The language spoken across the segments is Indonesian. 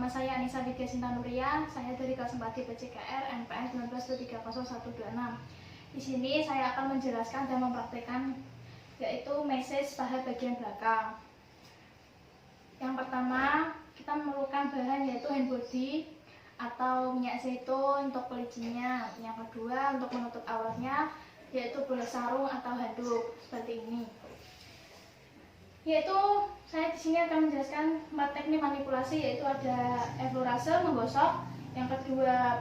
Nama saya Anissa Vidya Sintanuria, saya dari kelas 4 D PCKR NPM 19730126. Di sini saya akan menjelaskan dan mempraktikkan yaitu message pada bagian belakang. Yang pertama, kita memerlukan bahan yaitu hand body atau minyak zaitun untuk pelicinya. Yang kedua, untuk menutup auratnya yaitu bola sarung atau handuk seperti ini. Yaitu saya di sini akan menjelaskan 4 teknik manipulasi, yaitu ada effleurase menggosok, yang kedua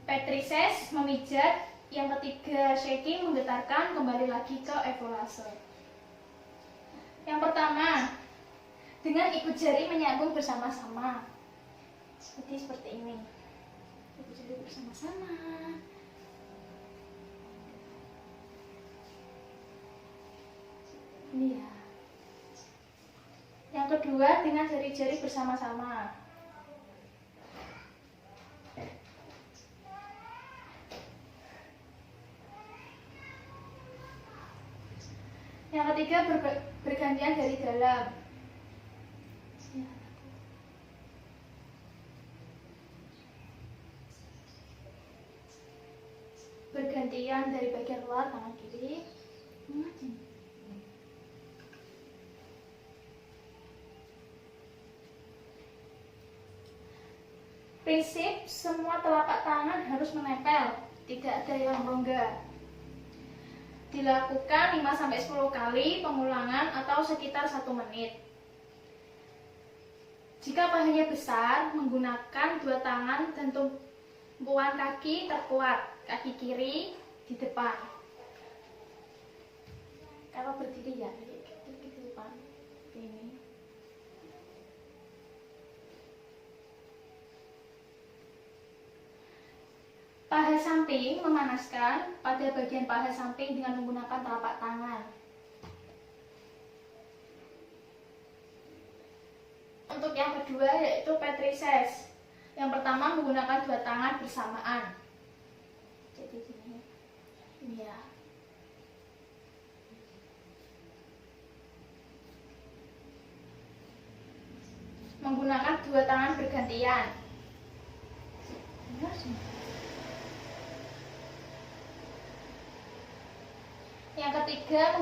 petrises memijat, yang ketiga shaking menggetarkan, kembali lagi ke effleurase. Yang pertama, dengan ibu jari menyambung bersama-sama, seperti ini. Ibu jari bersama-sama. Ini ya. Yang kedua, dengan jari-jari bersama-sama. Yang ketiga, bergantian dari dalam. Bergantian dari bagian luar tangan kiri. Prinsip semua telapak tangan harus menempel, tidak ada yang rongga. Dilakukan 5-10 kali pengulangan atau sekitar 1 menit. Jika pahanya besar, menggunakan 2 tangan dan tumpuan kaki terkuat, kaki kiri di depan. Kalau berdiri ya, di depan. Ini. Paha samping memanaskan pada bagian paha samping dengan menggunakan telapak tangan. Untuk yang kedua yaitu petrises. Yang pertama menggunakan 2 tangan bersamaan. Jadi gini. Ini ya. Menggunakan 2 tangan bergantian. Yang ketiga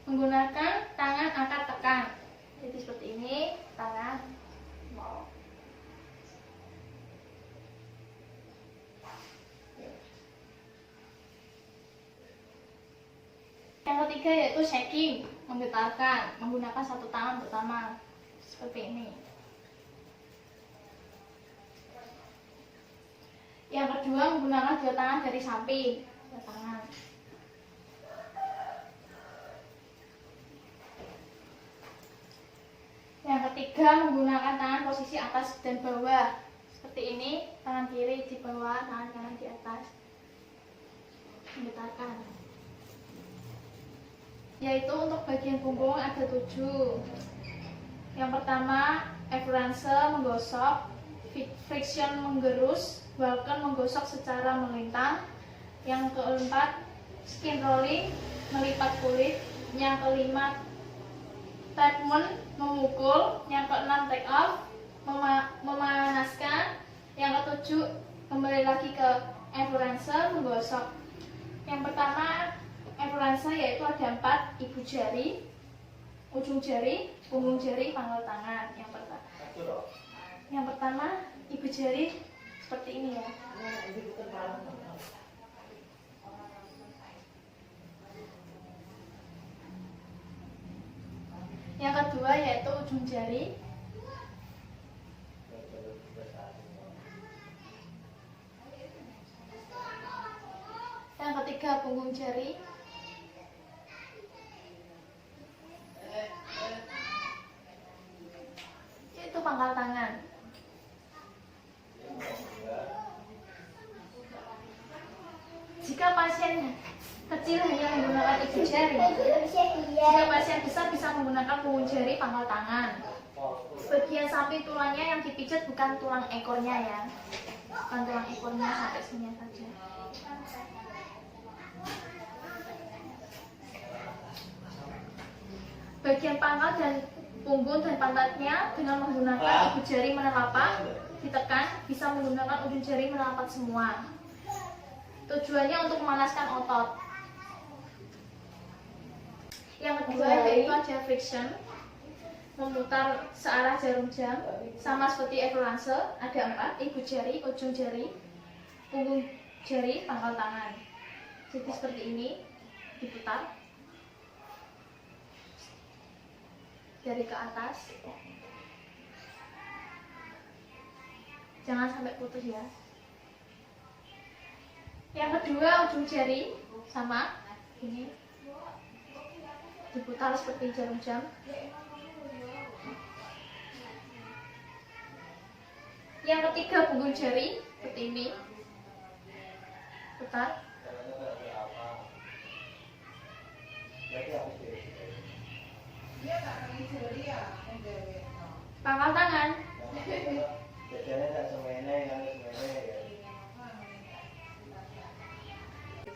menggunakan tangan angkat tekan. Jadi seperti ini, tangan mau. Yang ketiga yaitu shaking, menggetarkan, menggunakan 1 tangan pertama seperti ini. Yang kedua menggunakan 2 tangan dari samping, 2 tangan. Yang ketiga menggunakan tangan posisi atas dan bawah seperti ini, tangan kiri di bawah, tangan kanan di atas, menggetarkan. Yaitu untuk bagian punggung ada 7. Yang pertama effleurase menggosok, friction menggerus, Vulcan menggosok secara melintang. Yang keempat skin rolling melipat kulit. Yang kelima treatment memukul. Yang keenam take off memanaskan. Yang ketujuh kembali lagi ke effleurase menggosok. Yang pertama effleurase yaitu ada 4 ibu jari, ujung jari, punggung jari, pangkal tangan. Yang pertama ibu jari seperti ini ya. Yang kedua yaitu ujung jari. Yang ketiga punggung jari. Itu pangkal tangan. Jika pasien kecil hanya menggunakan ibu jari, jika pasien besar bisa menggunakan punggung jari, pangkal tangan. Bagian samping tulangnya yang dipijat bukan tulang ekornya ya, bukan tulang ekornya, sampai sini saja. Bagian pangkal dan punggung dan pantatnya dengan menggunakan ibu jari menelapak, ditekan, bisa menggunakan ujung jari menelapak semua. Tujuannya untuk memanaskan otot. Yang kedua yaitu ada friction, memutar searah jarum jam, sama seperti evolase, ada 4, ibu jari, ujung jari, punggung jari, pangkal tangan. Jadi seperti ini, diputar dari ke atas, jangan sampai putus ya. Yang kedua ujung jari sama ini, diputar seperti jarum jam. Yang ketiga punggung jari seperti ini, putar. Pangkal tangan.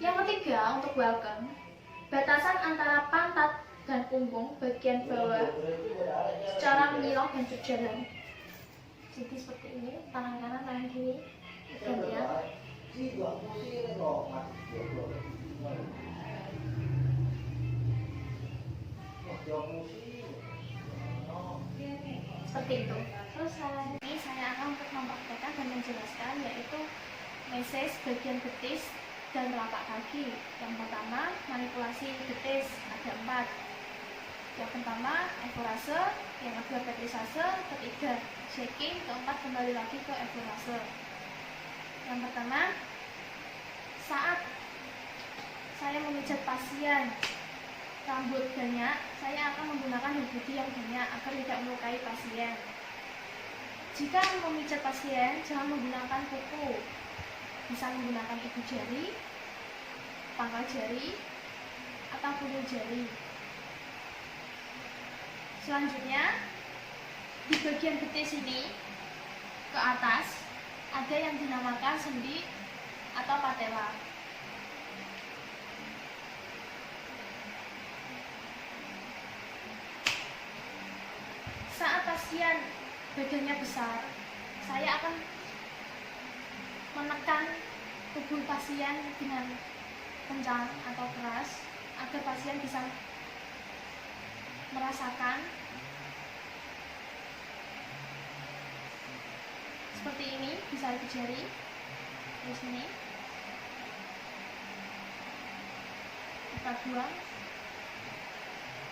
Yang ketiga untuk welcome, batasan antara pantat dan punggung bagian bawah secara menyilong dan berjalan. Jadi seperti ini, tangan kanan, tangan kiri, gantian. Seperti itu. Selesai. Ini saya akan untuk mempraktekkan dan menjelaskan yaitu massage bagian betis dan telapak kaki. Yang pertama manipulasi betis, ada 4. Yang pertama evolase, yang kedua petrisase, ketiga shaking, keempat kembali lagi ke evolase. Yang pertama, saat saya memijat pasien rambut banyak, saya akan menggunakan budi yang banyak agar tidak melukai pasien. Jika memijat pasien, jangan menggunakan kuku, bisa menggunakan ibu jari, pangkal jari, atau punggung jari. Selanjutnya, di bagian betis ini ke atas ada yang dinamakan sendi atau patella. Saat pasien badannya besar, saya akan menekan tubuh pasien dengan kencang atau keras agar pasien bisa merasakan seperti ini, bisa ibu jari di sini, kita buang,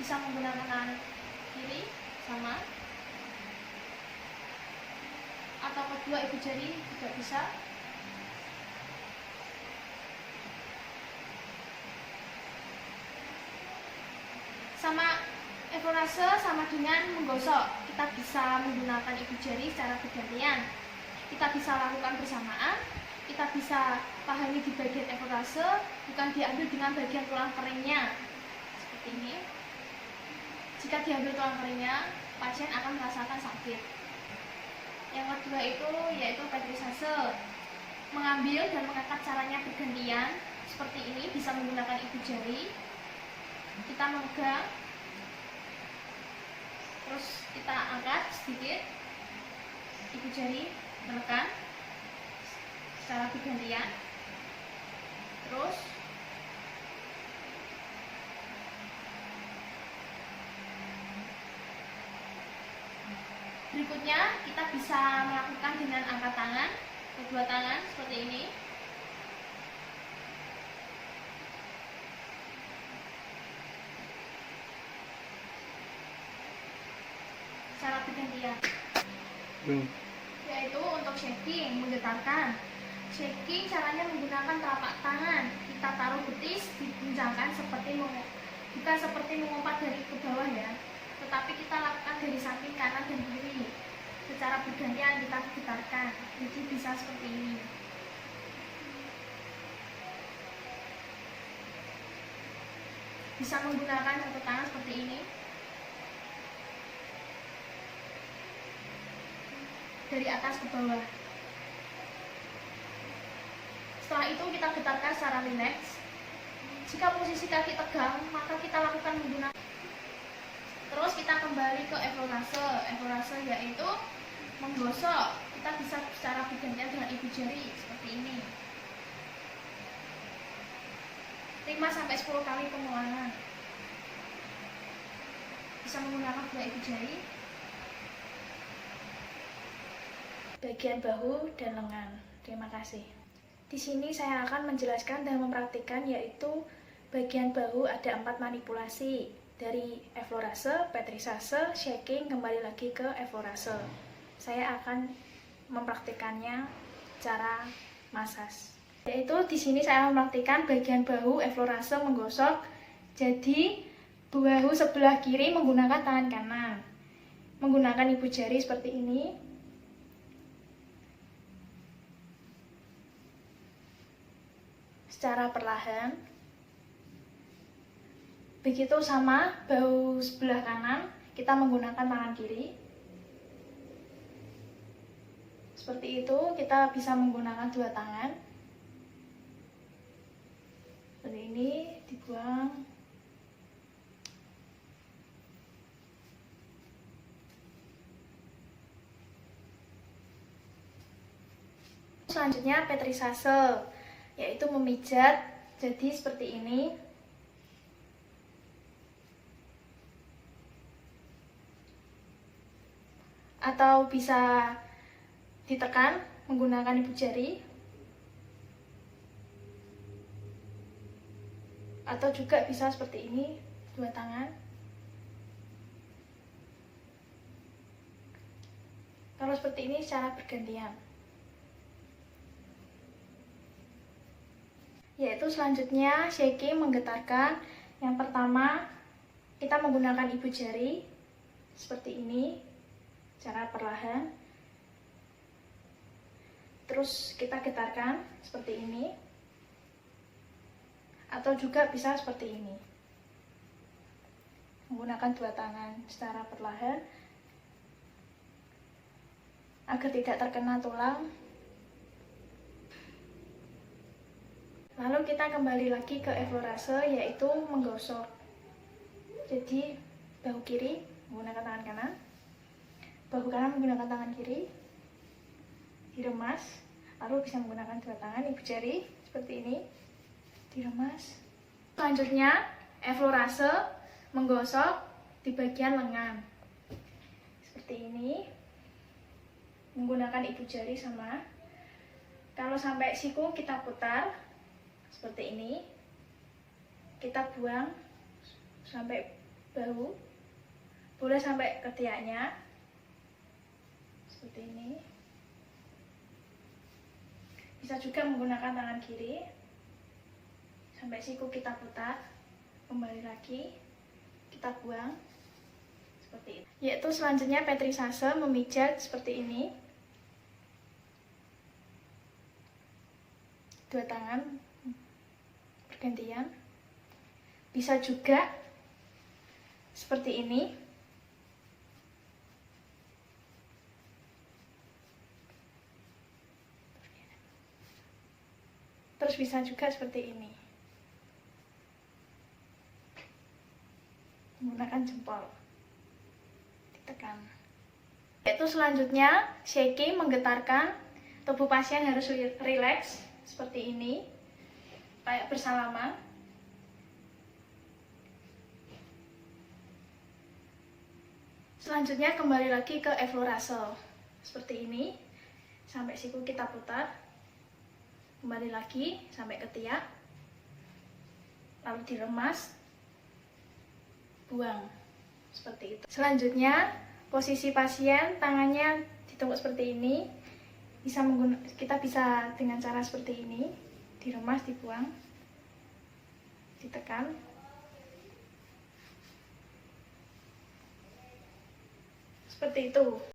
bisa menggunakan tangan kiri sama, atau kedua ibu jari juga bisa. Sama evolase sama dengan menggosok, kita bisa menggunakan ibu jari secara bergantian. Kita bisa lakukan bersamaan, kita bisa pahami di bagian evolase, bukan diambil dengan bagian tulang keringnya. Seperti ini. Jika diambil tulang keringnya, pasien akan merasakan sakit. Yang kedua itu yaitu petrisase, mengambil dan mengangkat caranya bergantian. Seperti ini, bisa menggunakan ibu jari. Kita memegang, terus kita angkat sedikit, ibu jari menekan secara bergantian, terus berikutnya kita bisa melakukan dengan angkat tangan, kedua tangan seperti ini. Cara bergantian, yaitu untuk shaking, menggetarkan. Shaking caranya menggunakan telapak tangan, kita taruh betis, diguncangkan bukan seperti mengumpat dari ke bawah ya, tetapi kita lakukan dari samping kanan dan kiri. Secara bergantian kita getarkan, jadi bisa seperti ini. Bisa menggunakan satu tangan seperti ini. Dari atas ke bawah. Setelah itu kita getarkan secara rileks. Jika posisi kaki tegang, maka kita lakukan menggunakan. Terus kita kembali ke eflorase. Eflorase yaitu menggosok. Kita bisa secara bergantian dengan ibu jari seperti ini. 5-10 kali pengulangan. Bisa menggunakan dua ibu jari. Bagian bahu dan lengan. Terima kasih. Di sini saya akan menjelaskan dan mempraktikkan yaitu bagian bahu ada 4 manipulasi dari eflorase, petrisase, shaking, kembali lagi ke eflorase. Saya akan mempraktikannya cara massage. Yaitu di sini saya mempraktikkan bagian bahu eflorase menggosok. Jadi bahu sebelah kiri menggunakan tangan kanan, menggunakan ibu jari seperti ini. Secara perlahan. Begitu sama bahu sebelah kanan, kita menggunakan tangan kiri. Seperti itu, kita bisa menggunakan dua tangan. Seperti ini, dibuang. Selanjutnya petrisase, yaitu memijat. Jadi seperti ini. Atau bisa ditekan menggunakan ibu jari. Atau juga bisa seperti ini, dua tangan. Kalau seperti ini secara bergantian. Yaitu selanjutnya shaking, menggetarkan. Yang pertama kita menggunakan ibu jari seperti ini, cara perlahan. Terus kita getarkan seperti ini, atau juga bisa seperti ini, menggunakan dua tangan secara perlahan agar tidak terkena tulang. Lalu kita kembali lagi ke eflorase, yaitu menggosok. Jadi bahu kiri menggunakan tangan kanan, bahu kanan menggunakan tangan kiri, diremas. Lalu bisa menggunakan dua tangan ibu jari seperti ini, diremas. Selanjutnya eflorase, menggosok di bagian lengan seperti ini, menggunakan ibu jari sama. Kalau sampai siku kita putar seperti ini, kita buang sampai bahu, boleh sampai ketiaknya seperti ini. Bisa juga menggunakan tangan kiri sampai siku kita putar, kembali lagi kita buang seperti itu. Yaitu selanjutnya petrisase, memijat seperti ini, dua tangan bergantian. Bisa juga seperti ini. Terus bisa juga seperti ini, menggunakan jempol, ditekan. Yaitu selanjutnya shaking, menggetarkan. Tubuh pasien harus rileks seperti ini, kayak bersalaman. Selanjutnya kembali lagi ke eflorase seperti ini, sampai siku kita putar, kembali lagi sampai ketiak, lalu diremas, buang seperti itu. Selanjutnya posisi pasien, tangannya ditumpuk seperti ini. Kita bisa dengan cara seperti ini, diremas, dibuang, ditekan. Seperti itu.